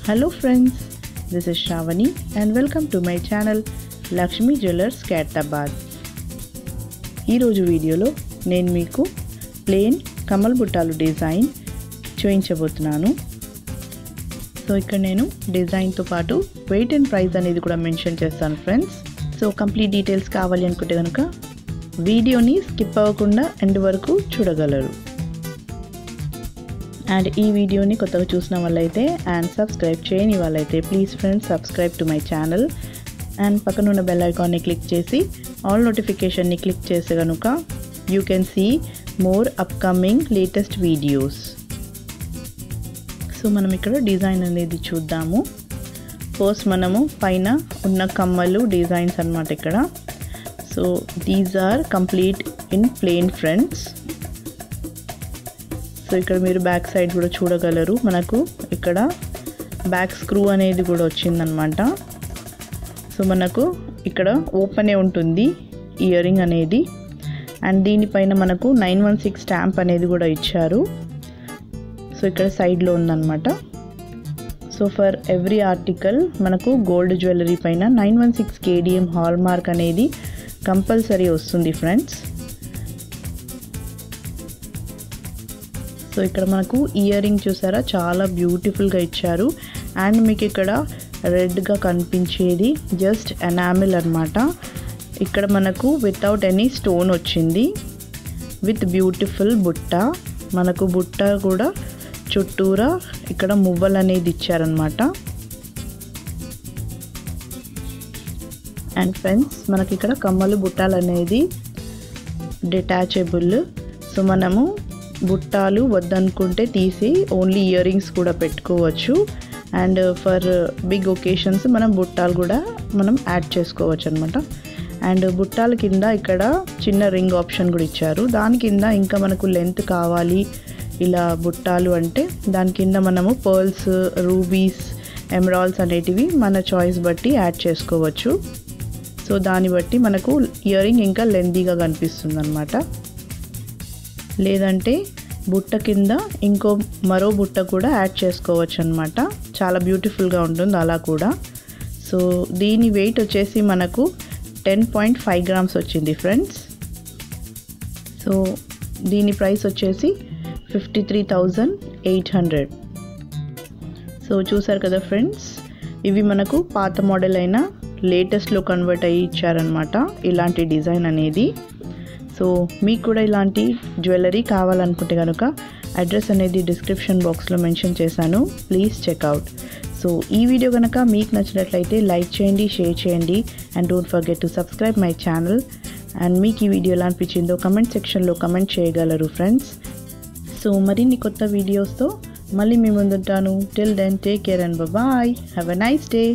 Hello friends, this is Shravani and welcome to my channel Lakshmi Jewellers Khairatabad. ఈ రోజు వీడియోలో నేను మీకు ప్లెయిన్ కమల్ బుట్టాలు డిజైన్ చూపించబోతున్నాను. సో ఇక్కడ నేను డిజైన్ తో పాటు వెయిట్ అండ్ ప్రైస్ అనేది కూడా మెన్షన్ చేస్తాను ఫ్రెండ్స్. సో కంప్లీట్ డీటెయిల్స్ కావాలి అనుకుంటే గనుక వీడియోని స్కిప్ అవ్వకుండా ఎండ్ వరకు చూడగలరు. అండ్ ఈ వీడియోని కొత్తగా చూసిన వాళ్ళైతే అండ్ సబ్స్క్రైబ్ చేయని వాళ్ళైతే please friends subscribe to my channel and పక్కన ఉన్న బెల్ ఐకాన్ని క్లిక్ చేసి ఆల్ నోటిఫికేషన్ని క్లిక్ చేస్తే కనుక you can see more upcoming latest videos. So మనం ఇక్కడ డిజైన్ అనేది చూద్దాము. ఫస్ట్ మనము పైన ఉన్న కమ్మలు డిజైన్స్ అన్నమాట ఇక్కడ. So these are complete in plain friends. So ఇక్కడ మీరు బ్యాక్ సైడ్ కూడా చూడగలరు. మనకు ఇక్కడ బ్యాక్ స్క్రూ అనేది కూడా వచ్చిందనమాట. సో మనకు ఇక్కడ ఓపెనే ఉంటుంది ఇయర్ రింగ్ అనేది. అండ్ దీనిపైన మనకు 916 స్టాంప్ అనేది కూడా ఇచ్చారు. సో ఇక్కడ సైడ్లో ఉందన్నమాట. సో ఫర్ ఎవ్రీ ఆర్టికల్ మనకు గోల్డ్ జ్యువెలరీ పైన 916 KDM హాల్ మార్క్ అనేది కంపల్సరీ వస్తుంది ఫ్రెండ్స్. సో ఇక్కడ మనకు ఇయర్ రింగ్ చూసారా చాలా బ్యూటిఫుల్గా ఇచ్చారు. అండ్ మీకు ఇక్కడ రెడ్గా కనిపించేది జస్ట్ ఎనామిల్ అన్నమాట. ఇక్కడ మనకు వితౌట్ ఎనీ స్టోన్ వచ్చింది విత్ బ్యూటిఫుల్ బుట్ట. మనకు బుట్ట కూడా చుట్టూరా ఇక్కడ మువ్వలు అనేది ఇచ్చారనమాట. అండ్ ఫ్రెండ్స్ మనకి ఇక్కడ కమ్మలు బుట్టాలు అనేది డిటాచబుల్. సో మనము బుట్టాలు వద్దనుకుంటే తీసి ఓన్లీ ఇయర్ రింగ్స్ కూడా పెట్టుకోవచ్చు. అండ్ ఫర్ బిగ్ ఒకేషన్స్ మనం బుట్టాలు కూడా మనం యాడ్ చేసుకోవచ్చు అనమాట. అండ్ బుట్టాల కింద ఇక్కడ చిన్న రింగ్ ఆప్షన్ కూడా ఇచ్చారు. దాని కింద ఇంకా మనకు లెంత్ కావాలి ఇలా బుట్టాలు అంటే దాని కింద మనము పర్ల్స్, రూబీస్, ఎమరాల్డ్స్ అనేటివి మన చాయిస్ బట్టి యాడ్ చేసుకోవచ్చు. సో దాన్ని బట్టి మనకు ఇయర్ రింగ్ ఇంకా లెంతీగా కనిపిస్తుంది అనమాట. లేదంటే బుట్ట కింద మరో బుట్ట కూడా యాడ్ చేసుకోవచ్చు అనమాట. చాలా బ్యూటిఫుల్గా ఉంటుంది అలా కూడా. సో దీని వెయిట్ వచ్చేసి మనకు 10.5 grams వచ్చింది ఫ్రెండ్స్. సో దీని ప్రైస్ వచ్చేసి 53,800. సో చూసారు కదా ఫ్రెండ్స్, ఇవి మనకు పాత మోడల్ అయిన లేటెస్ట్లో కన్వర్ట్ అయ్యి ఇచ్చారనమాట ఇలాంటి డిజైన్ అనేది. సో మీకు కూడా ఇలాంటి జ్యువెలరీ కావాలనుకుంటే కనుక అడ్రస్ అనేది డిస్క్రిప్షన్ బాక్స్లో మెన్షన్ చేశాను, ప్లీజ్ చెక్అవుట్. సో ఈ వీడియో కనుక మీకు నచ్చినట్లయితే లైక్ చేయండి, షేర్ చేయండి and don't forget to subscribe my channel. And మీకు ఈ వీడియో ఎలా అనిపించిందో కమెంట్ సెక్షన్లో కమెంట్ చేయగలరు ఫ్రెండ్స్. సో మరిన్ని కొత్త వీడియోస్తో మళ్ళీ మీ ముందుంటాను. Till then take care and bye. Have a nice day.